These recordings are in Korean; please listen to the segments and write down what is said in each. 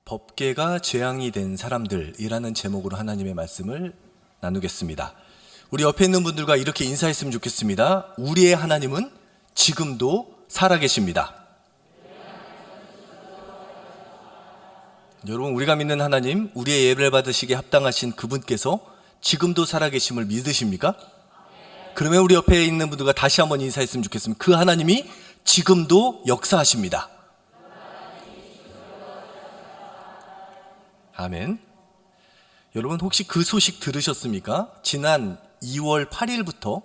법궤가 재앙이 된 사람들이라는 제목으로 하나님의 말씀을 나누겠습니다. 우리 옆에 있는 분들과 이렇게 인사했으면 좋겠습니다. 우리의 하나님은 지금도 살아계십니다. 여러분, 우리가 믿는 하나님, 우리의 예배를 받으시기에 합당하신 그분께서 지금도 살아계심을 믿으십니까? 그러면 우리 옆에 있는 분들과 다시 한번 인사했으면 좋겠습니다. 그 하나님이 지금도 역사하십니다. 아멘. 여러분, 혹시 그 소식 들으셨습니까? 지난 2월 8일부터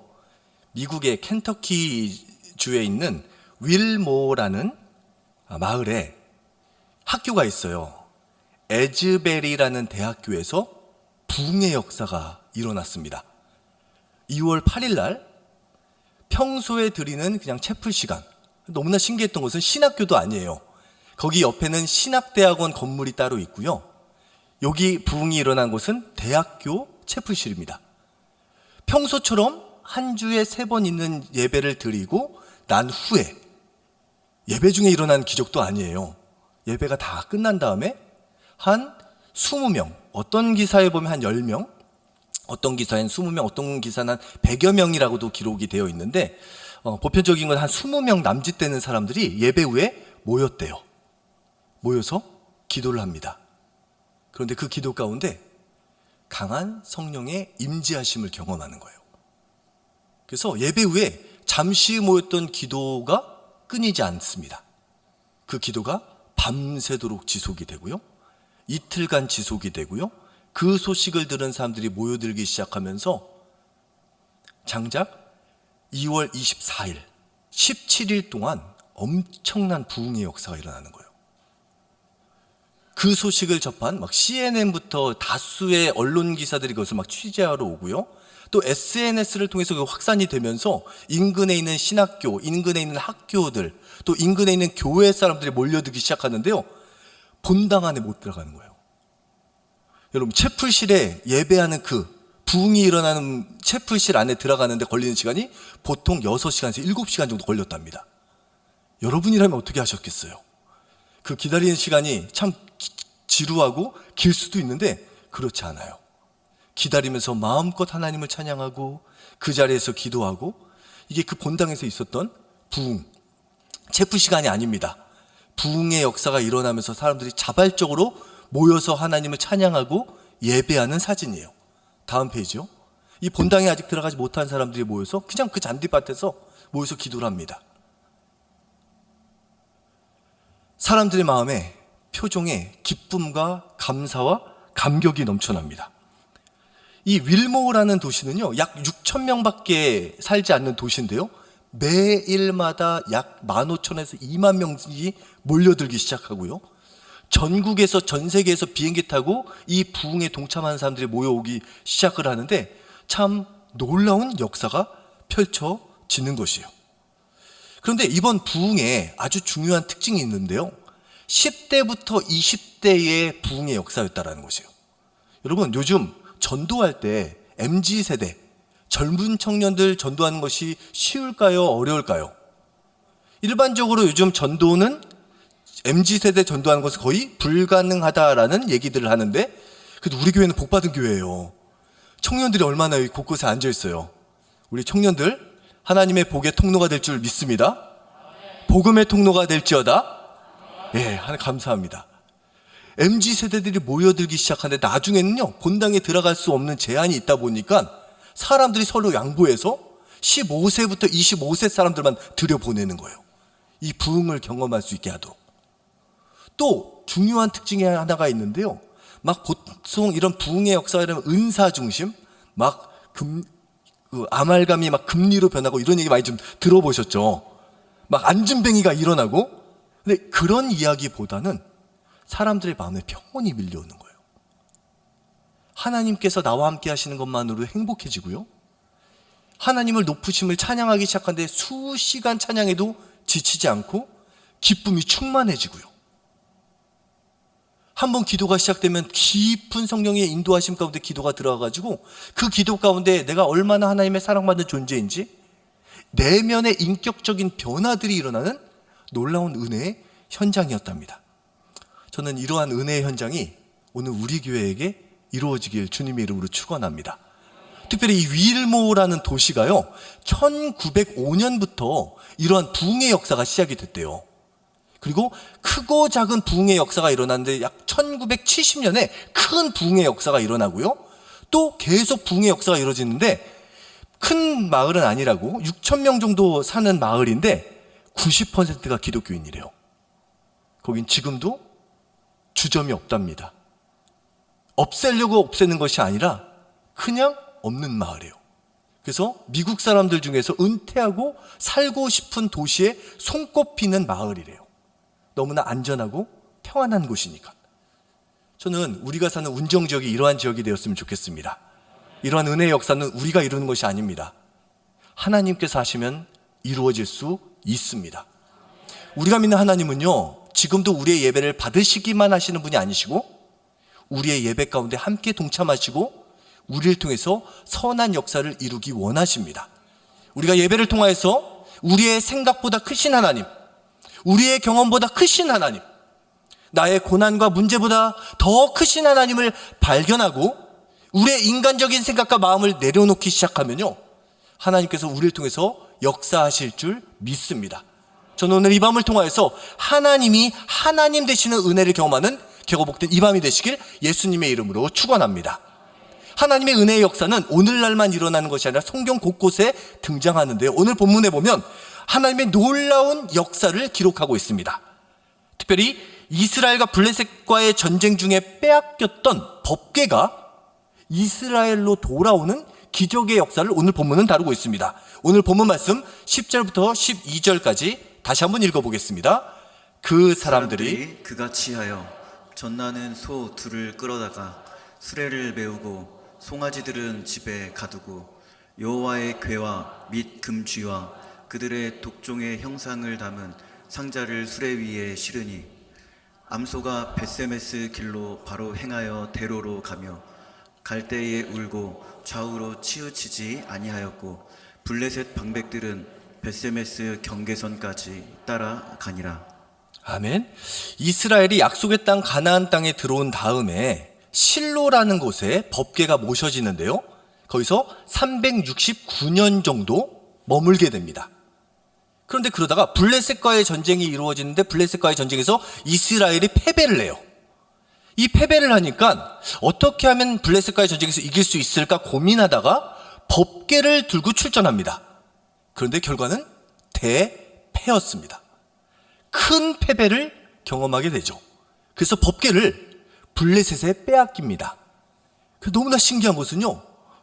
미국의 켄터키 주에 있는 윌모어라는 마을에 학교가 있어요. 에즈베리라는 대학교에서 부흥의 역사가 일어났습니다. 2월 8일 날 평소에 드리는 그냥 채플 시간, 너무나 신기했던 것은 신학교도 아니에요. 거기 옆에는 신학대학원 건물이 따로 있고요. 여기 부흥이 일어난 곳은 대학교 채플실입니다. 평소처럼 한 주에 3번 있는 예배를 드리고 난 후에, 예배 중에 일어난 기적도 아니에요. 예배가 다 끝난 다음에 한 20명, 어떤 기사에 보면 한 10명, 어떤 기사엔 20명, 어떤 기사는 한 100여 명이라고도 기록이 되어 있는데 보편적인 건 한 20명 남짓 되는 사람들이 예배 후에 모였대요. 모여서 기도를 합니다. 그런데 그 기도 가운데 강한 성령의 임재하심을 경험하는 거예요. 그래서 예배 후에 잠시 모였던 기도가 끊이지 않습니다. 그 기도가 밤새도록 지속이 되고요. 이틀간 지속이 되고요. 그 소식을 들은 사람들이 모여들기 시작하면서 장작 2월 24일, 17일 동안 엄청난 부흥의 역사가 일어나는 거예요. 그 소식을 접한 CNN부터 다수의 언론 기사들이 그것을 취재하러 오고요. 또 SNS를 통해서 그 확산이 되면서 인근에 있는 신학교, 인근에 있는 학교들, 또 인근에 있는 교회 사람들이 몰려들기 시작하는데요. 본당 안에 못 들어가는 거예요. 여러분, 채플실에 예배하는 그 부흥이 일어나는 채플실 안에 들어가는데 걸리는 시간이 보통 6시간에서 7시간 정도 걸렸답니다. 여러분이라면 어떻게 하셨겠어요? 그 기다리는 시간이 참 지루하고 길 수도 있는데 그렇지 않아요. 기다리면서 마음껏 하나님을 찬양하고 그 자리에서 기도하고, 이게 그 본당에서 있었던 부흥, 채플 시간이 아닙니다. 부흥의 역사가 일어나면서 사람들이 자발적으로 모여서 하나님을 찬양하고 예배하는 사진이에요. 다음 페이지요. 이 본당에 아직 들어가지 못한 사람들이 모여서 그냥 그 잔디밭에서 모여서 기도를 합니다. 사람들의 마음에, 표정에 기쁨과 감사와 감격이 넘쳐납니다. 이 윌모어라는 도시는요, 약 6,000명밖에 살지 않는 도시인데요, 매일마다 약 15,000에서 2만 명이 몰려들기 시작하고요, 전국에서, 전 세계에서 비행기 타고 이 부흥에 동참하는 사람들이 모여오기 시작을 하는데 참 놀라운 역사가 펼쳐지는 것이에요. 그런데 이번 부흥에 아주 중요한 특징이 있는데요, 10대부터 20대의 부흥의 역사였다라는 것이에요. 여러분, 요즘 전도할 때 MZ세대, 젊은 청년들 전도하는 것이 쉬울까요? 어려울까요? 일반적으로 요즘 전도는 MZ세대 전도하는 것은 거의 불가능하다라는 얘기들을 하는데, 그래도 우리 교회는 복받은 교회예요. 청년들이 얼마나 여기 곳곳에 앉아 있어요. 우리 청년들 하나님의 복의 통로가 될 줄 믿습니다. 복음의 통로가 될지어다. 예, 하나님 감사합니다. MZ세대들이 모여들기 시작하는데 나중에는요, 본당에 들어갈 수 없는 제한이 있다 보니까 사람들이 서로 양보해서 15세부터 25세 사람들만 들여보내는 거예요. 이 부흥을 경험할 수 있게 하도록. 또 중요한 특징이 하나가 있는데요, 보통 이런 부흥의 역사라면 은사 중심, 아말감이 금리로 변하고 이런 얘기 많이 좀 들어보셨죠? 안진뱅이가 일어나고. 근데 그런 이야기보다는 사람들의 마음에 평온이 밀려오는 거예요. 하나님께서 나와 함께 하시는 것만으로 행복해지고요, 하나님을 높으심을 찬양하기 시작하는데 수시간 찬양해도 지치지 않고 기쁨이 충만해지고요, 한번 기도가 시작되면 깊은 성령의 인도하심 가운데 기도가 들어가가지고 그 기도 가운데 내가 얼마나 하나님의 사랑받는 존재인지, 내면의 인격적인 변화들이 일어나는 놀라운 은혜의 현장이었답니다. 저는 이러한 은혜의 현장이 오늘 우리 교회에게 이루어지길 주님의 이름으로 축원합니다. 특별히 이 윌모라는 도시가요, 1905년부터 이러한 부흥의 역사가 시작이 됐대요. 그리고 크고 작은 부흥의 역사가 일어났는데 약 1970년에 큰 부흥의 역사가 일어나고요, 또 계속 부흥의 역사가 이루어지는데, 큰 마을은 아니라고 6천 명 정도 사는 마을인데 90%가 기독교인이래요. 거긴 지금도 주점이 없답니다. 없애려고 없애는 것이 아니라 그냥 없는 마을이에요. 그래서 미국 사람들 중에서 은퇴하고 살고 싶은 도시에 손꼽히는 마을이래요. 너무나 안전하고 평안한 곳이니까. 저는 우리가 사는 운정 지역이 이러한 지역이 되었으면 좋겠습니다. 이러한 은혜의 역사는 우리가 이루는 것이 아닙니다. 하나님께서 하시면 이루어질 수 있습니다. 우리가 믿는 하나님은요, 지금도 우리의 예배를 받으시기만 하시는 분이 아니시고 우리의 예배 가운데 함께 동참하시고 우리를 통해서 선한 역사를 이루기 원하십니다. 우리가 예배를 통하여서 우리의 생각보다 크신 하나님, 우리의 경험보다 크신 하나님, 나의 고난과 문제보다 더 크신 하나님을 발견하고 우리의 인간적인 생각과 마음을 내려놓기 시작하면요, 하나님께서 우리를 통해서 역사하실 줄 믿습니다. 저는 오늘 이 밤을 통하여서 하나님이 하나님 되시는 은혜를 경험하는 격오복된 이 밤이 되시길 예수님의 이름으로 축원합니다. 하나님의 은혜의 역사는 오늘날만 일어나는 것이 아니라 성경 곳곳에 등장하는데요, 오늘 본문에 보면 하나님의 놀라운 역사를 기록하고 있습니다. 특별히 이스라엘과 블레셋과의 전쟁 중에 빼앗겼던 법궤가 이스라엘로 돌아오는 기적의 역사를 오늘 본문은 다루고 있습니다. 오늘 본문 말씀 10절부터 12절까지 다시 한번 읽어보겠습니다. 그 사람들이 그같이 하여 전나는 소 둘을 끌어다가 수레를 메우고 송아지들은 집에 가두고 여호와의 궤와 및 금쥐와 그들의 독종의 형상을 담은 상자를 수레 위에 실으니 암소가 벳세메스 길로 바로 행하여 대로로 가며 갈 때에 울고 좌우로 치우치지 아니하였고 블레셋 방백들은 벳세메스 경계선까지 따라가니라. 아멘. 이스라엘이 약속의 땅 가나안 땅에 들어온 다음에 실로라는 곳에 법궤가 모셔지는데요, 거기서 369년 정도 머물게 됩니다. 그런데 그러다가 블레셋과의 전쟁이 이루어지는데 블레셋과의 전쟁에서 이스라엘이 패배를 해요. 이 패배를 하니까 어떻게 하면 블레셋과의 전쟁에서 이길 수 있을까 고민하다가 법궤를 들고 출전합니다. 그런데 결과는 대패였습니다. 큰 패배를 경험하게 되죠. 그래서 법궤를 블레셋에 빼앗깁니다. 너무나 신기한 것은요,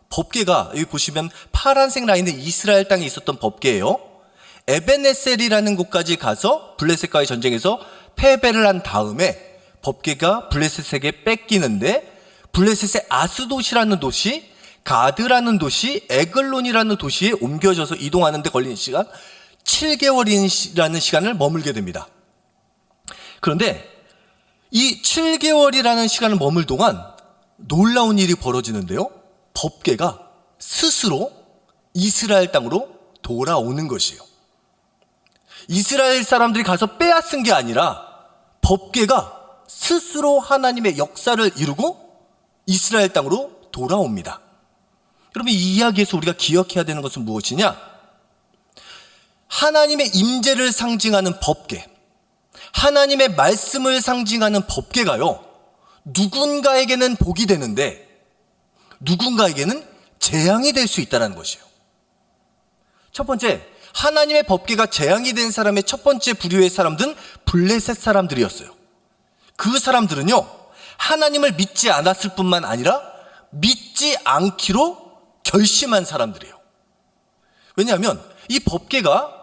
법궤가 여기 보시면 파란색 라인에 이스라엘 땅에 있었던 법궤예요. 에베네셀이라는 곳까지 가서 블레셋과의 전쟁에서 패배를 한 다음에 법궤가 블레셋에게 뺏기는데, 블레셋의 아스돗이라는 도시, 가드라는 도시, 에글론이라는 도시에 옮겨져서 이동하는 데 걸리는 시간 7개월이라는 시간을 머물게 됩니다. 그런데 이 7개월이라는 시간을 머물 동안 놀라운 일이 벌어지는데요, 법궤가 스스로 이스라엘 땅으로 돌아오는 것이에요. 이스라엘 사람들이 가서 빼앗은 게 아니라 법궤가 스스로 하나님의 역사를 이루고 이스라엘 땅으로 돌아옵니다. 여러분, 이 이야기에서 우리가 기억해야 되는 것은 무엇이냐? 하나님의 임재를 상징하는 법궤, 하나님의 말씀을 상징하는 법궤가요, 누군가에게는 복이 되는데 누군가에게는 재앙이 될 수 있다는 것이에요. 첫 번째, 하나님의 법궤가 재앙이 된 사람의 첫 번째 부류의 사람들은 블레셋 사람들이었어요. 그 사람들은요, 하나님을 믿지 않았을 뿐만 아니라 믿지 않기로 결심한 사람들이에요. 왜냐하면 이 법궤가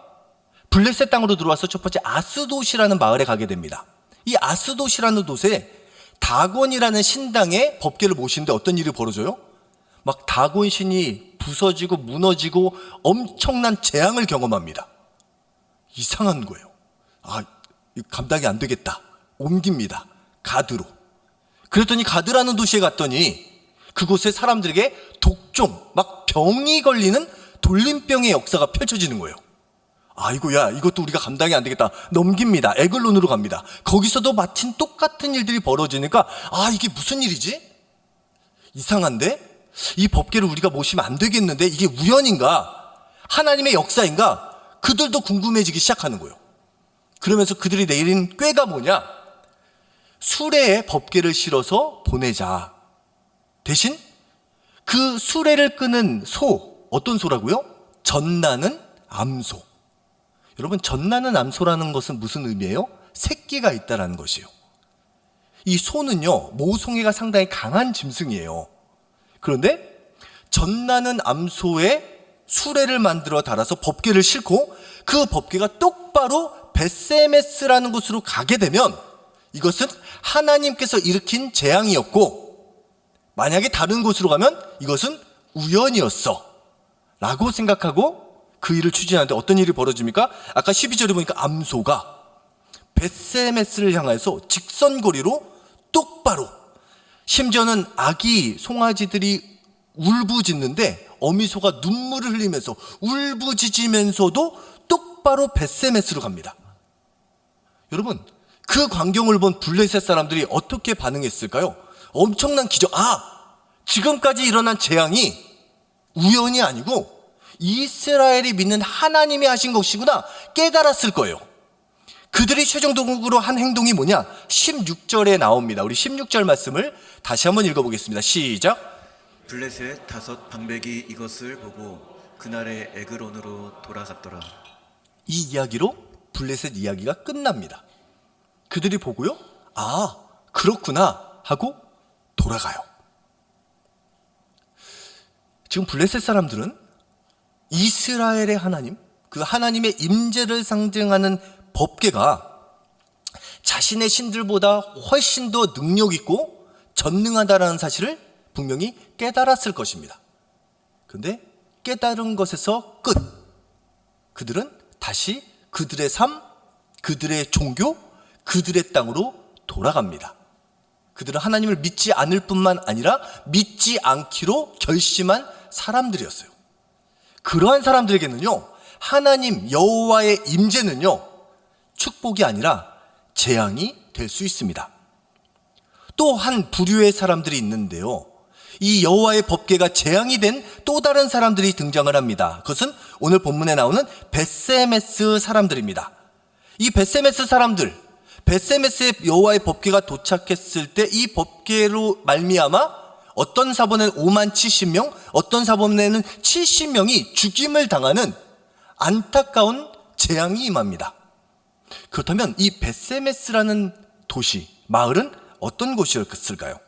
블레셋 땅으로 들어와서 첫 번째 아스돗이라는 마을에 가게 됩니다. 이 아스돗이라는 곳에 다곤이라는 신당에 법궤를 모시는데 어떤 일이 벌어져요? 막 다곤 신이 부서지고 무너지고 엄청난 재앙을 경험합니다. 이상한 거예요. 감당이 안 되겠다. 옮깁니다. 가드로. 그랬더니 가드라는 도시에 갔더니 그곳에 사람들에게 독종, 막 병이 걸리는 돌림병의 역사가 펼쳐지는 거예요. 아이고, 야, 이것도 우리가 감당이 안 되겠다. 넘깁니다. 에글론으로 갑니다. 거기서도 마침 똑같은 일들이 벌어지니까, 아, 이게 무슨 일이지? 이상한데? 이 법궤를 우리가 모시면 안 되겠는데? 이게 우연인가? 하나님의 역사인가? 그들도 궁금해지기 시작하는 거예요. 그러면서 그들이 내린 꾀가 뭐냐? 수레에 법궤를 실어서 보내자. 대신 그 수레를 끄는 소, 어떤 소라고요? 젖나는 암소. 여러분, 젖나는 암소라는 것은 무슨 의미예요? 새끼가 있다라는 것이에요. 이 소는요, 모성애가 상당히 강한 짐승이에요. 그런데 젖나는 암소에 수레를 만들어 달아서 법궤를 싣고 그 법궤가 똑바로 벳세메스라는 곳으로 가게 되면 이것은 하나님께서 일으킨 재앙이었고, 만약에 다른 곳으로 가면 이것은 우연이었어 라고 생각하고 그 일을 추진하는데 어떤 일이 벌어집니까? 아까 12절에 보니까 암소가 벳세메스를 향해서 직선거리로 똑바로, 심지어는 아기 송아지들이 울부짖는데 어미소가 눈물을 흘리면서 울부짖으면서도 똑바로 벳세메스로 갑니다. 여러분, 그 광경을 본 블레셋 사람들이 어떻게 반응했을까요? 엄청난 기적. 지금까지 일어난 재앙이 우연이 아니고 이스라엘이 믿는 하나님이 하신 것이구나 깨달았을 거예요. 그들이 최종적으로 한 행동이 뭐냐? 16절에 나옵니다. 우리 16절 말씀을 다시 한번 읽어보겠습니다. 시작. 블레셋 5 방백이 이것을 보고 그날의 에그론으로 돌아갔더라. 이 이야기로 블레셋 이야기가 끝납니다. 그들이 보고요, 그렇구나 하고 돌아가요. 지금 블레셋 사람들은 이스라엘의 하나님, 그 하나님의 임재를 상징하는 법궤가 자신의 신들보다 훨씬 더 능력 있고 전능하다라는 사실을 분명히 깨달았을 것입니다. 그런데 깨달은 것에서 끝. 그들은 다시 그들의 삶, 그들의 종교, 그들의 땅으로 돌아갑니다. 그들은 하나님을 믿지 않을 뿐만 아니라 믿지 않기로 결심한 사람들이었어요. 그러한 사람들에게는요, 하나님 여호와의 임재는요, 축복이 아니라 재앙이 될 수 있습니다. 또 한 부류의 사람들이 있는데요, 이 여호와의 법궤가 재앙이 된 또 다른 사람들이 등장을 합니다. 그것은 오늘 본문에 나오는 벳세메스 사람들입니다. 이 벳세메스 사람들, 벳세메스의 여호와의 법궤가 도착했을 때 이 법궤로 말미암아 어떤 사본에는 5만 70명, 어떤 사본에는 70명이 죽임을 당하는 안타까운 재앙이 임합니다. 그렇다면 이 벳세메스라는 도시, 마을은 어떤 곳이었을까요?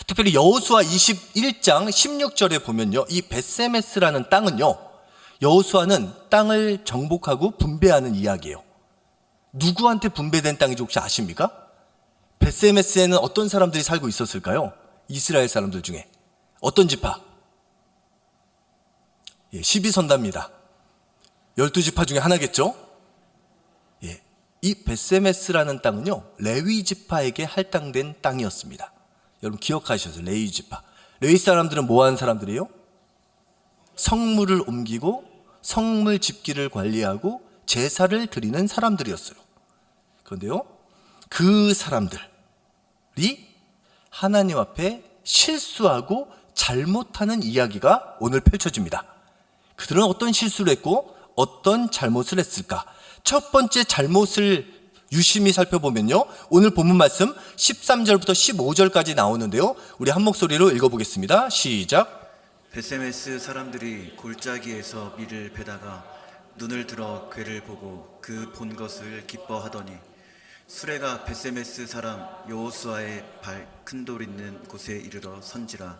특별히 여호수아 21장 16절에 보면요, 이 벳세메스라는 땅은요, 여호수아는 땅을 정복하고 분배하는 이야기예요. 누구한테 분배된 땅인지 혹시 아십니까? 벳세메스에는 어떤 사람들이 살고 있었을까요? 이스라엘 사람들 중에 어떤 지파? 12선다입니다. 12지파 중에 하나겠죠? 이 벳세메스라는 땅은요, 레위 지파에게 할당된 땅이었습니다. 여러분 기억하셔서 레위 지파. 레위 사람들은 뭐 하는 사람들이에요? 성물을 옮기고 성물 집기를 관리하고 제사를 드리는 사람들이었어요. 그런데요, 그 사람들이 하나님 앞에 실수하고 잘못하는 이야기가 오늘 펼쳐집니다. 그들은 어떤 실수를 했고 어떤 잘못을 했을까? 첫 번째 잘못을 유심히 살펴보면요, 오늘 본문 말씀 13절부터 15절까지 나오는데요, 우리 한 목소리로 읽어보겠습니다. 시작. 벳세메스 사람들이 골짜기에서 밀을 베다가 눈을 들어 궤를 보고 그 본 것을 기뻐하더니 수레가 벳세메스 사람 여호수아의 발 큰 돌 있는 곳에 이르러 선지라.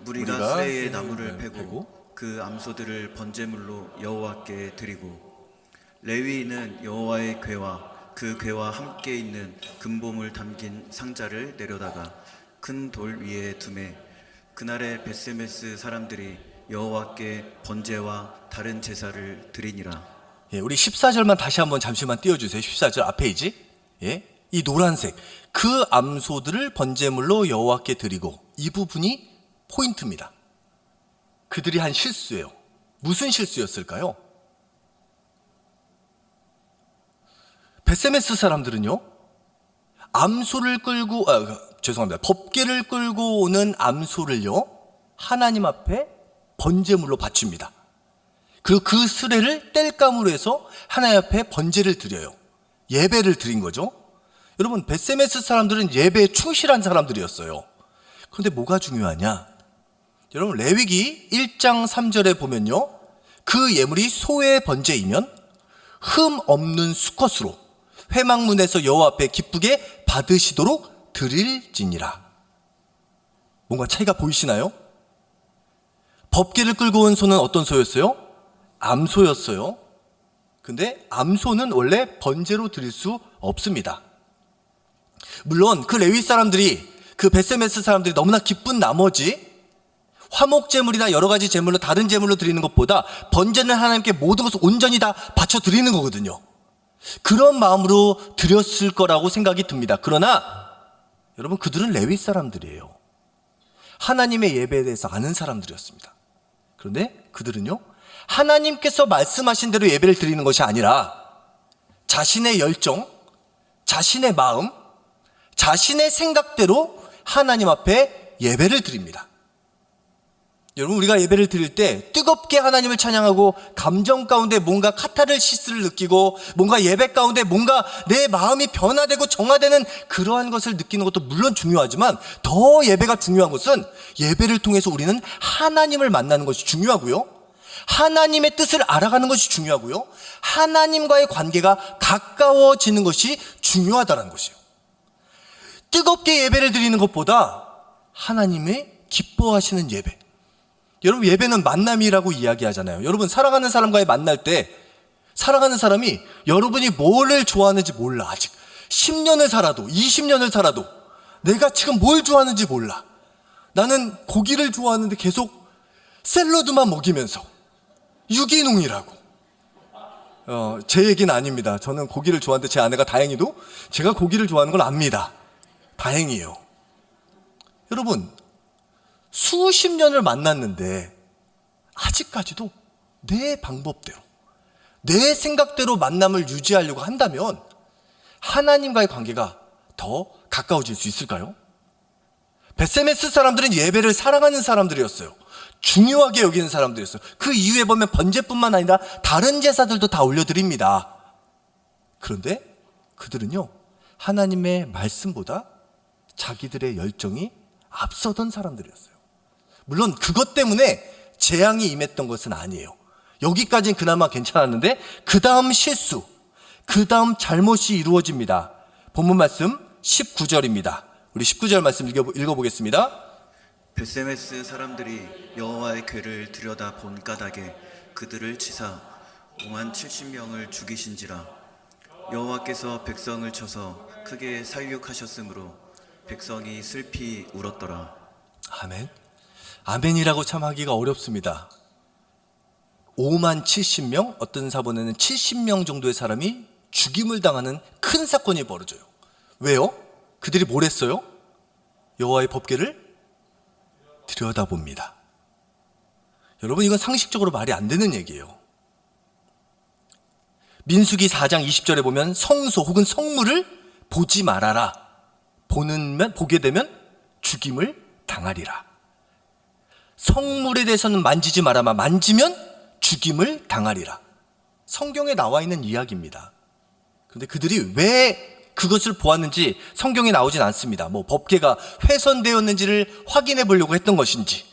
무리가 수레에 나무를 패고 그 암소들을 번제물로 여호와께 드리고 레위인은 여호와의 궤와 그 궤와 함께 있는 금봉을 담긴 상자를 내려다가 큰 돌 위에 두매 그날에 벳세메스 사람들이 여호와께 번제와 다른 제사를 드리니라. 우리 14절만 다시 한번 잠시만 띄워주세요. 14절 앞페이지. 이 노란색, 그 암소들을 번제물로 여호와께 드리고, 이 부분이 포인트입니다. 그들이 한 실수예요. 무슨 실수였을까요? 베세메스 사람들은요, 암소를 끌고, 죄송합니다. 법궤를 끌고 오는 암소를요, 하나님 앞에 번제물로 바칩니다. 그리고 그 수레를 땔감으로 해서 하나님 앞에 번제를 드려요. 예배를 드린 거죠. 여러분, 베세메스 사람들은 예배에 충실한 사람들이었어요. 그런데 뭐가 중요하냐? 여러분, 레위기 1장 3절에 보면요, 그 예물이 소의 번제이면 흠 없는 수컷으로 회막문에서 여호와 앞에 기쁘게 받으시도록 드릴지니라. 뭔가 차이가 보이시나요? 법궤를 끌고 온 소는 어떤 소였어요? 암소였어요. 근데 암소는 원래 번제로 드릴 수 없습니다. 물론 그 레위 사람들이, 그 베세메스 사람들이 너무나 기쁜 나머지 화목제물이나 여러 가지 제물로, 다른 제물로 드리는 것보다 번제는 하나님께 모든 것을 온전히 다 바쳐 드리는 거거든요. 그런 마음으로 드렸을 거라고 생각이 듭니다. 그러나 여러분, 그들은 레위 사람들이에요. 하나님의 예배에 대해서 아는 사람들이었습니다. 그런데 그들은요, 하나님께서 말씀하신 대로 예배를 드리는 것이 아니라 자신의 열정, 자신의 마음, 자신의 생각대로 하나님 앞에 예배를 드립니다. 여러분, 우리가 예배를 드릴 때 뜨겁게 하나님을 찬양하고 감정 가운데 뭔가 카타르시스를 느끼고 뭔가 예배 가운데 뭔가 내 마음이 변화되고 정화되는 그러한 것을 느끼는 것도 물론 중요하지만, 더 예배가 중요한 것은 예배를 통해서 우리는 하나님을 만나는 것이 중요하고요, 하나님의 뜻을 알아가는 것이 중요하고요, 하나님과의 관계가 가까워지는 것이 중요하다는 것이에요. 뜨겁게 예배를 드리는 것보다 하나님의 기뻐하시는 예배. 여러분, 예배는 만남이라고 이야기하잖아요. 여러분, 사랑하는 사람과의 만날 때 사랑하는 사람이 여러분이 뭐를 좋아하는지 몰라. 아직 10년을 살아도 20년을 살아도 내가 지금 뭘 좋아하는지 몰라. 나는 고기를 좋아하는데 계속 샐러드만 먹이면서 유기농이라고. 제 얘기는 아닙니다. 저는 고기를 좋아하는데 제 아내가 다행히도 제가 고기를 좋아하는 걸 압니다. 다행이에요. 여러분, 수십 년을 만났는데 아직까지도 내 방법대로, 내 생각대로 만남을 유지하려고 한다면 하나님과의 관계가 더 가까워질 수 있을까요? 베세메스 사람들은 예배를 사랑하는 사람들이었어요. 중요하게 여기는 사람들이었어요. 그 이후에 보면 번제뿐만 아니라 다른 제사들도 다 올려드립니다. 그런데 그들은요, 하나님의 말씀보다 자기들의 열정이 앞서던 사람들이었어요. 물론 그것 때문에 재앙이 임했던 것은 아니에요. 여기까지는 그나마 괜찮았는데 그 다음 실수, 그 다음 잘못이 이루어집니다. 본문 말씀 19절입니다. 우리 19절 말씀 읽어보겠습니다. 베세메스 사람들이 여호와의 궤를 들여다 본 까닭에 그들을 치사 50,070명을 죽이신지라. 여호와께서 백성을 쳐서 크게 살육하셨으므로 백성이 슬피 울었더라. 아멘. 아멘이라고 참 하기가 어렵습니다. 50,070명, 어떤 사본에는 70명 정도의 사람이 죽임을 당하는 큰 사건이 벌어져요. 왜요? 그들이 뭘 했어요? 여호와의 법궤를 들여다봅니다. 여러분, 이건 상식적으로 말이 안 되는 얘기예요. 민수기 4장 20절에 보면 성소 혹은 성물을 보지 말아라. 보게 되면 죽임을 당하리라. 성물에 대해서는 만지지 말아마. 만지면 죽임을 당하리라. 성경에 나와 있는 이야기입니다. 그런데 그들이 왜 그것을 보았는지 성경에 나오진 않습니다. 뭐 법궤가 훼손되었는지를 확인해 보려고 했던 것인지,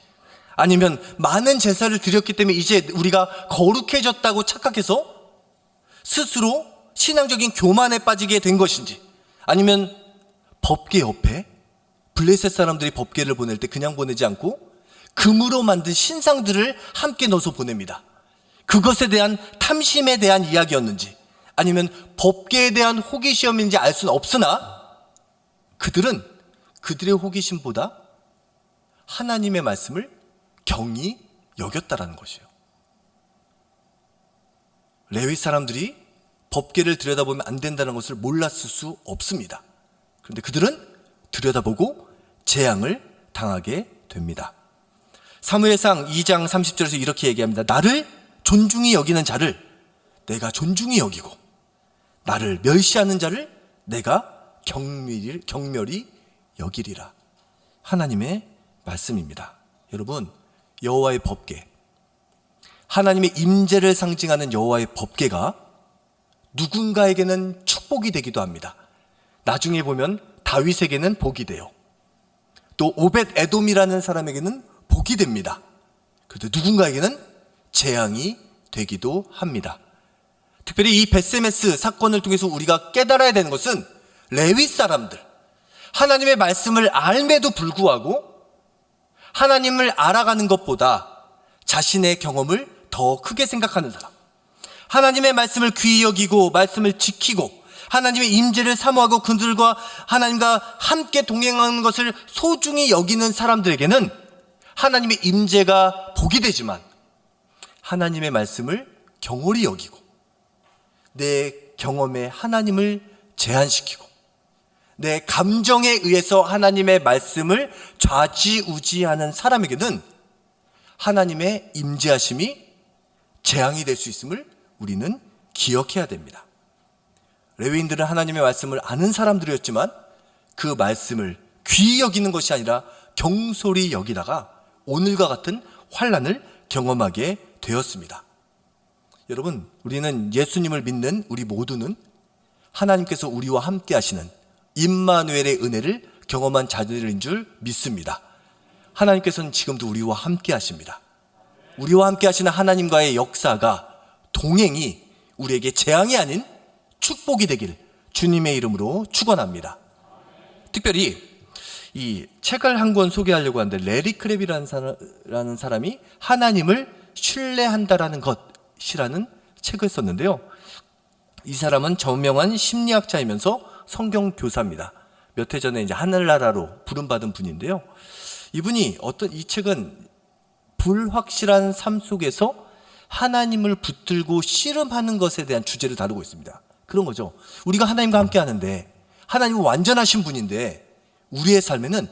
아니면 많은 제사를 드렸기 때문에 이제 우리가 거룩해졌다고 착각해서 스스로 신앙적인 교만에 빠지게 된 것인지, 아니면 법궤 옆에 블레셋 사람들이 법궤를 보낼 때 그냥 보내지 않고 금으로 만든 신상들을 함께 넣어서 보냅니다. 그것에 대한 탐심에 대한 이야기였는지, 아니면 법궤에 대한 호기심인지 알 수는 없으나 그들은 그들의 호기심보다 하나님의 말씀을 경히 여겼다라는 것이에요. 레위 사람들이 법궤를 들여다보면 안 된다는 것을 몰랐을 수 없습니다. 그런데 그들은 들여다보고 재앙을 당하게 됩니다. 사무엘상 2장 30절에서 이렇게 얘기합니다. 나를 존중히 여기는 자를 내가 존중히 여기고 나를 멸시하는 자를 내가 경멸히 여기리라. 하나님의 말씀입니다. 여러분, 여호와의 법궤, 하나님의 임재를 상징하는 여호와의 법궤가 누군가에게는 축복이 되기도 합니다. 나중에 보면 다윗에게는 복이 돼요. 또 오벳 에돔이라는 사람에게는 복이 됩니다. 그런데 누군가에게는 재앙이 되기도 합니다. 특별히 이 벳세메스 사건을 통해서 우리가 깨달아야 되는 것은 레위 사람들, 하나님의 말씀을 알매도 불구하고 하나님을 알아가는 것보다 자신의 경험을 더 크게 생각하는 사람, 하나님의 말씀을 귀히 여기고 말씀을 지키고 하나님의 임재를 사모하고 그들과 하나님과 함께 동행하는 것을 소중히 여기는 사람들에게는 하나님의 임재가 복이 되지만, 하나님의 말씀을 경홀히 여기고 내 경험에 하나님을 제한시키고 내 감정에 의해서 하나님의 말씀을 좌지우지하는 사람에게는 하나님의 임재하심이 재앙이 될 수 있음을 우리는 기억해야 됩니다. 레위인들은 하나님의 말씀을 아는 사람들이었지만 그 말씀을 귀히 여기는 것이 아니라 경솔히 여기다가 오늘과 같은 환난을 경험하게 되었습니다. 여러분, 우리는 예수님을 믿는 우리 모두는 하나님께서 우리와 함께 하시는 임마누엘의 은혜를 경험한 자들인 줄 믿습니다. 하나님께서는 지금도 우리와 함께 하십니다. 우리와 함께 하시는 하나님과의 역사가, 동행이 우리에게 재앙이 아닌 축복이 되길 주님의 이름으로 축원합니다. 특별히 이 책을 한 권 소개하려고 하는데, 레리 크랩이라는 사람이 하나님을 신뢰한다라는 것이라는 책을 썼는데요. 이 사람은 저명한 심리학자이면서 성경 교사입니다. 몇 해 전에 이제 하늘나라로 부름받은 분인데요. 이분이 이 책은 불확실한 삶 속에서 하나님을 붙들고 씨름하는 것에 대한 주제를 다루고 있습니다. 그런 거죠. 우리가 하나님과 함께 하는데, 하나님은 완전하신 분인데 우리의 삶에는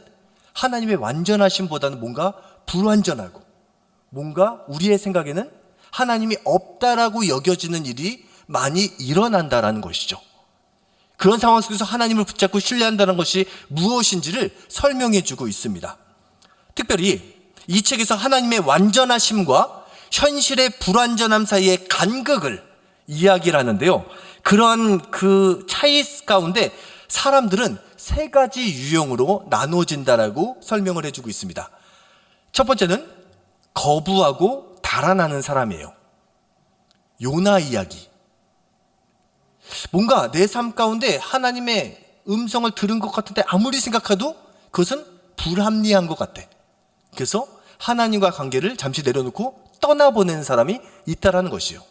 하나님의 완전하심보다는 뭔가 불완전하고, 뭔가 우리의 생각에는 하나님이 없다라고 여겨지는 일이 많이 일어난다라는 것이죠. 그런 상황 속에서 하나님을 붙잡고 신뢰한다는 것이 무엇인지를 설명해 주고 있습니다. 특별히 이 책에서 하나님의 완전하심과 현실의 불완전함 사이의 간극을 이야기를 하는데요. 그런 그 차이 가운데 사람들은 세 가지 유형으로 나눠진다라고 설명을 해주고 있습니다. 첫 번째는 거부하고 달아나는 사람이에요. 요나 이야기. 뭔가 내 삶 가운데 하나님의 음성을 들은 것 같은데 아무리 생각해도 그것은 불합리한 것 같아. 그래서 하나님과 관계를 잠시 내려놓고 떠나보내는 사람이 있다라는 것이요.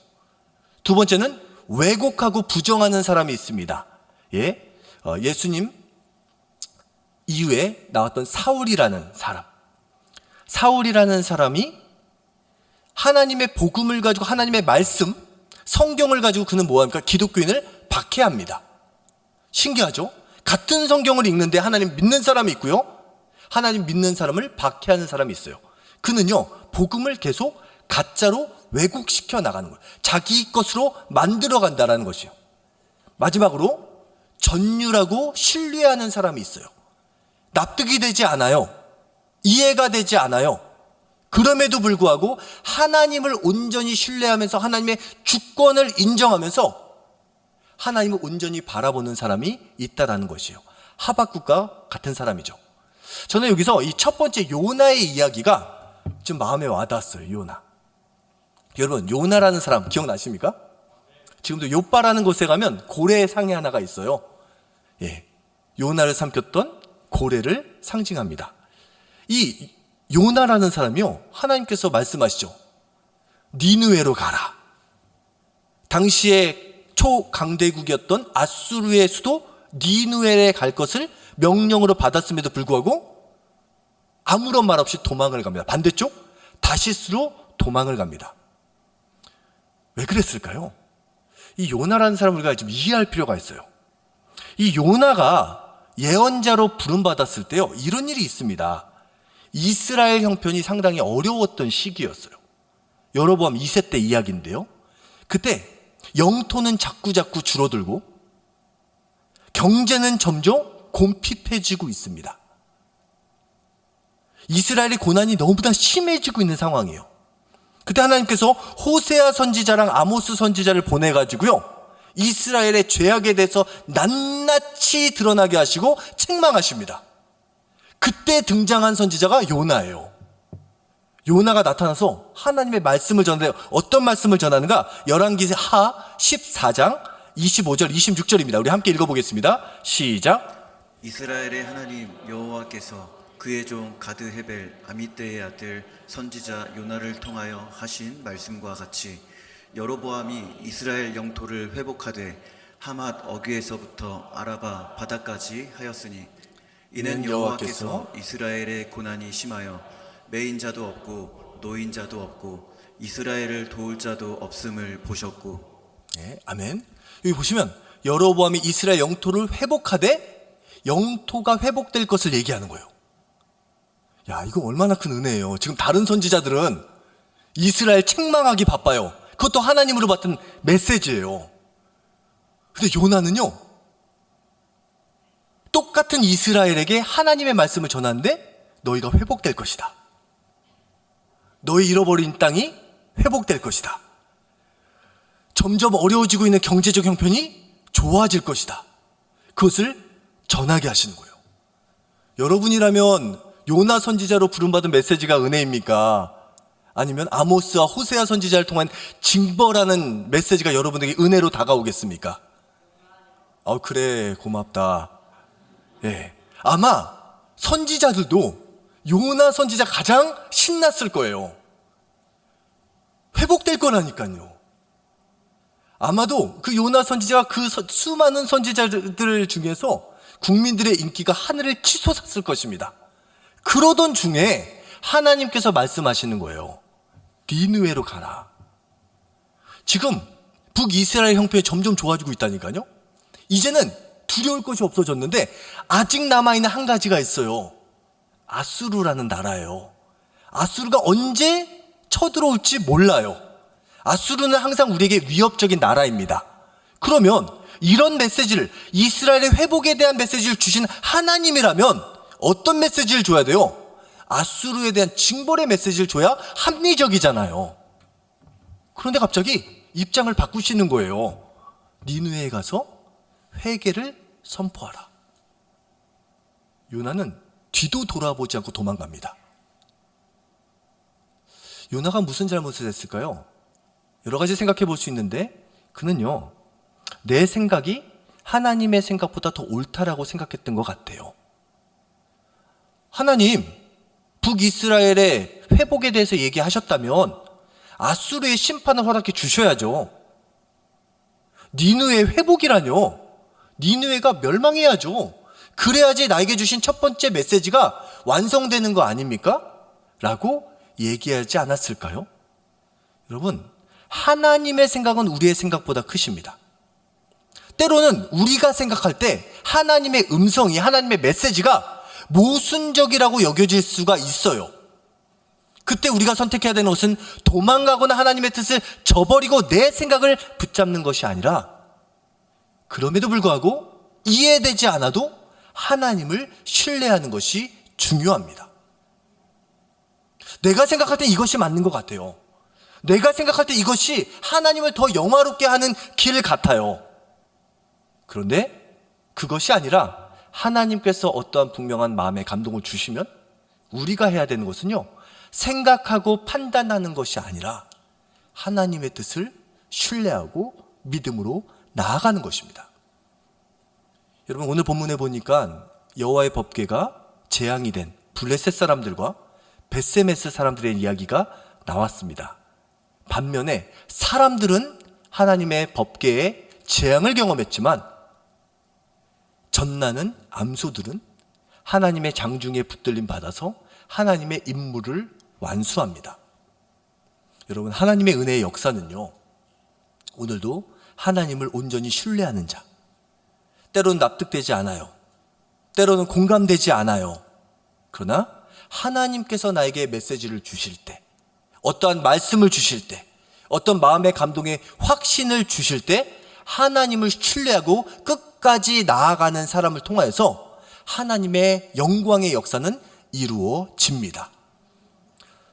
두 번째는 왜곡하고 부정하는 사람이 있습니다. 예수님 이후에 나왔던 사울이라는 사람. 사울이라는 사람이 하나님의 복음을 가지고, 하나님의 말씀, 성경을 가지고 그는 뭐합니까? 기독교인을 박해합니다. 신기하죠? 같은 성경을 읽는데 하나님 믿는 사람이 있고요, 하나님 믿는 사람을 박해하는 사람이 있어요. 그는요, 복음을 계속 가짜로 왜곡시켜 나가는 거예요. 자기 것으로 만들어 간다는 것이요. 마지막으로 전율하고 신뢰하는 사람이 있어요. 납득이 되지 않아요. 이해가 되지 않아요. 그럼에도 불구하고 하나님을 온전히 신뢰하면서 하나님의 주권을 인정하면서 하나님을 온전히 바라보는 사람이 있다라는 것이에요. 하박국과 같은 사람이죠. 저는 여기서 이 첫 번째 요나의 이야기가 좀 마음에 와닿았어요. 요나. 여러분, 요나라는 사람 기억나십니까? 지금도 요빠라는 곳에 가면 고래 상이 하나가 있어요. 요나를 삼켰던 고래를 상징합니다. 이 요나라는 사람이요, 하나님께서 말씀하시죠. 니느웨로 가라. 당시에 초강대국이었던 아수르의 수도 니느웨에 갈 것을 명령으로 받았음에도 불구하고 아무런 말 없이 도망을 갑니다. 반대쪽 다시스로 도망을 갑니다. 왜 그랬을까요? 이 요나라는 사람을 우리가 좀 이해할 필요가 있어요. 이 요나가 예언자로 부름받았을 때요, 이런 일이 있습니다. 이스라엘 형편이 상당히 어려웠던 시기였어요. 여로보암 2세 때 이야기인데요, 그때 영토는 자꾸자꾸 줄어들고 경제는 점점 곰핍해지고 있습니다. 이스라엘의 고난이 너무나 심해지고 있는 상황이에요. 그때 하나님께서 호세아 선지자랑 아모스 선지자를 보내가지고요, 이스라엘의 죄악에 대해서 낱낱이 드러나게 하시고 책망하십니다. 그때 등장한 선지자가 요나예요. 요나가 나타나서 하나님의 말씀을 전해요. 어떤 말씀을 전하는가? 열왕기하 14장 25절 26절입니다. 우리 함께 읽어보겠습니다. 시작. 이스라엘의 하나님 여호와께서 그의 종 가드 헤벨 아미떼의 아들 선지자 요나를 통하여 하신 말씀과 같이 여로보암이 이스라엘 영토를 회복하되 하맛 어귀에서부터 아라바 바다까지 하였으니 이는 여호와께서 이스라엘의 고난이 심하여 매인자도 없고 노인자도 없고 이스라엘을 도울 자도 없음을 보셨고. 네, 아멘. 여기 보시면 여로보암이 이스라엘 영토를 회복하되 영토가 회복될 것을 얘기하는 거예요. 야, 이거 얼마나 큰 은혜예요. 지금 다른 선지자들은 이스라엘 책망하기 바빠요. 그것도 하나님으로 받은 메시지예요. 근데 요나는요, 똑같은 이스라엘에게 하나님의 말씀을 전하는데 너희가 회복될 것이다. 너희 잃어버린 땅이 회복될 것이다. 점점 어려워지고 있는 경제적 형편이 좋아질 것이다. 그것을 전하게 하시는 거예요. 여러분이라면 요나 선지자로 부름받은 메시지가 은혜입니까? 아니면 아모스와 호세아 선지자를 통한 징벌하는 메시지가 여러분에게 은혜로 다가오겠습니까? 그래, 고맙다. 예. 아마 선지자들도 요나 선지자 가장 신났을 거예요. 회복될 거라니까요. 아마도 그 요나 선지자와 그 수많은 선지자들 중에서 국민들의 인기가 하늘을 치솟았을 것입니다. 그러던 중에 하나님께서 말씀하시는 거예요. 니느웨로 가라. 지금 북이스라엘 형편이 점점 좋아지고 있다니까요. 이제는 두려울 것이 없어졌는데 아직 남아있는 한 가지가 있어요. 아수르라는 나라예요. 아수르가 언제 쳐들어올지 몰라요. 아수르는 항상 우리에게 위협적인 나라입니다. 그러면 이런 메시지를, 이스라엘의 회복에 대한 메시지를 주신 하나님이라면 어떤 메시지를 줘야 돼요? 아수르에 대한 징벌의 메시지를 줘야 합리적이잖아요. 그런데 갑자기 입장을 바꾸시는 거예요. 니느웨에 가서 회개를 선포하라. 요나는 뒤도 돌아보지 않고 도망갑니다. 요나가 무슨 잘못을 했을까요? 여러 가지 생각해 볼 수 있는데, 그는요, 내 생각이 하나님의 생각보다 더 옳다라고 생각했던 것 같아요. 하나님, 북이스라엘의 회복에 대해서 얘기하셨다면 아수르의 심판을 허락해 주셔야죠. 니느웨의 회복이라뇨. 니느웨가 멸망해야죠. 그래야지 나에게 주신 첫 번째 메시지가 완성되는 거 아닙니까? 라고 얘기하지 않았을까요? 여러분, 하나님의 생각은 우리의 생각보다 크십니다. 때로는 우리가 생각할 때 하나님의 음성이, 하나님의 메시지가 모순적이라고 여겨질 수가 있어요. 그때 우리가 선택해야 되는 것은 도망가거나 하나님의 뜻을 저버리고 내 생각을 붙잡는 것이 아니라, 그럼에도 불구하고 이해되지 않아도 하나님을 신뢰하는 것이 중요합니다. 내가 생각할 때 이것이 맞는 것 같아요. 내가 생각할 때 이것이 하나님을 더 영화롭게 하는 길 같아요. 그런데 그것이 아니라 하나님께서 어떠한 분명한 마음의 감동을 주시면 우리가 해야 되는 것은요, 생각하고 판단하는 것이 아니라 하나님의 뜻을 신뢰하고 믿음으로 나아가는 것입니다. 여러분, 오늘 본문에 보니까 여호와의 법궤가 재앙이 된 블레셋 사람들과 베세메스 사람들의 이야기가 나왔습니다. 반면에 사람들은 하나님의 법궤의 재앙을 경험했지만 전나는 암소들은 하나님의 장중에 붙들림 받아서 하나님의 임무를 완수합니다. 여러분, 하나님의 은혜의 역사는요, 오늘도 하나님을 온전히 신뢰하는 자, 때로는 납득되지 않아요. 때로는 공감되지 않아요. 그러나 하나님께서 나에게 메시지를 주실 때, 어떠한 말씀을 주실 때, 어떤 마음의 감동에 확신을 주실 때 하나님을 신뢰하고 끝까지 나아가는 사람을 통하여서 하나님의 영광의 역사는 이루어집니다.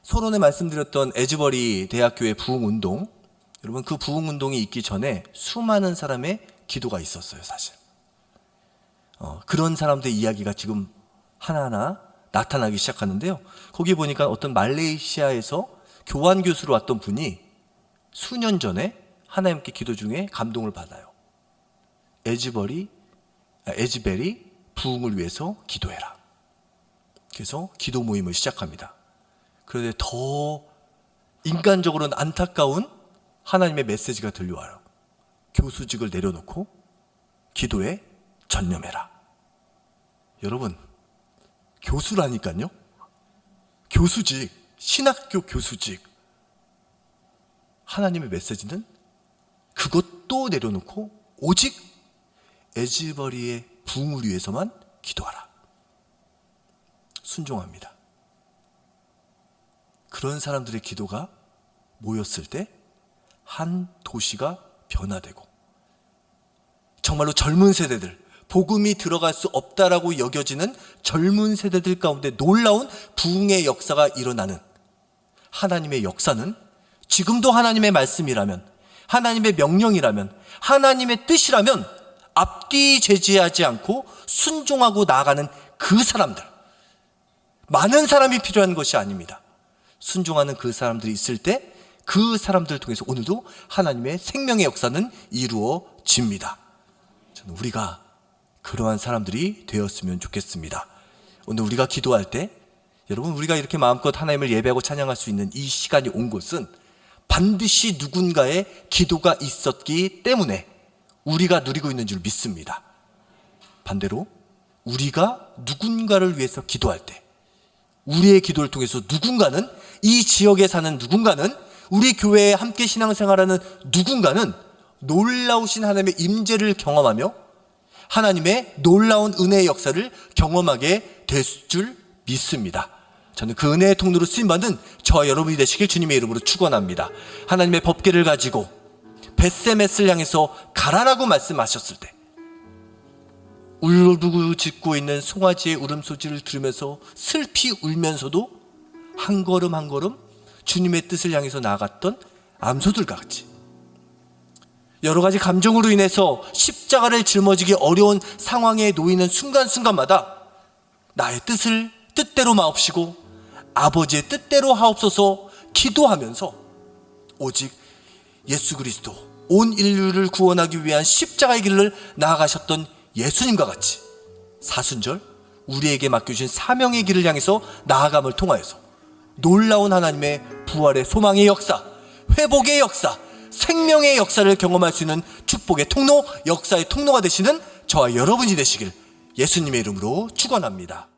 서론에 말씀드렸던 에즈버리 대학교의 부흥운동, 여러분 그 부흥운동이 있기 전에 수많은 사람의 기도가 있었어요, 사실. 그런 사람들의 이야기가 지금 하나하나 나타나기 시작하는데요. 거기 보니까 어떤 말레이시아에서 교환 교수로 왔던 분이 수년 전에 하나님께 기도 중에 감동을 받아요. 에즈베리 부흥을 위해서 기도해라. 그래서 기도 모임을 시작합니다. 그런데 더 인간적으로는 안타까운 하나님의 메시지가 들려와요. 교수직을 내려놓고 기도에 전념해라. 여러분, 교수라니까요. 교수직, 신학교 교수직. 하나님의 메시지는 그것도 내려놓고 오직 에즈버리의 부흥을 위해서만 기도하라. 순종합니다. 그런 사람들의 기도가 모였을 때 한 도시가 변화되고 정말로 젊은 세대들, 복음이 들어갈 수 없다라고 여겨지는 젊은 세대들 가운데 놀라운 부흥의 역사가 일어나는, 하나님의 역사는 지금도 하나님의 말씀이라면, 하나님의 명령이라면, 하나님의 뜻이라면 앞뒤 제지하지 않고 순종하고 나아가는 그 사람들, 많은 사람이 필요한 것이 아닙니다. 순종하는 그 사람들이 있을 때 그 사람들을 통해서 오늘도 하나님의 생명의 역사는 이루어집니다. 저는 우리가 그러한 사람들이 되었으면 좋겠습니다. 오늘 우리가 기도할 때, 여러분 우리가 이렇게 마음껏 하나님을 예배하고 찬양할 수 있는 이 시간이 온 곳은 반드시 누군가의 기도가 있었기 때문에 우리가 누리고 있는 줄 믿습니다. 반대로 우리가 누군가를 위해서 기도할 때, 우리의 기도를 통해서 누군가는, 이 지역에 사는 누군가는, 우리 교회에 함께 신앙생활하는 누군가는 놀라우신 하나님의 임재를 경험하며 하나님의 놀라운 은혜의 역사를 경험하게 될 줄 믿습니다. 저는 그 은혜의 통로로 쓰임받은 저와 여러분이 되시길 주님의 이름으로 축원합니다. 하나님의 법궤를 가지고 벳세메스를 향해서 가라라고 말씀하셨을 때 울부짖고 있는 송아지의 울음소리를 들으면서 슬피 울면서도 한 걸음 한 걸음 주님의 뜻을 향해서 나아갔던 암소들과 같이 여러 가지 감정으로 인해서 십자가를 짊어지기 어려운 상황에 놓이는 순간순간마다 나의 뜻을 뜻대로 마옵시고 아버지의 뜻대로 하옵소서 기도하면서 오직 예수 그리스도, 온 인류를 구원하기 위한 십자가의 길을 나아가셨던 예수님과 같이 사순절 우리에게 맡겨주신 사명의 길을 향해서 나아감을 통하여서 놀라운 하나님의 부활의 소망의 역사, 회복의 역사, 생명의 역사를 경험할 수 있는 축복의 통로, 역사의 통로가 되시는 저와 여러분이 되시길 예수님의 이름으로 축원합니다.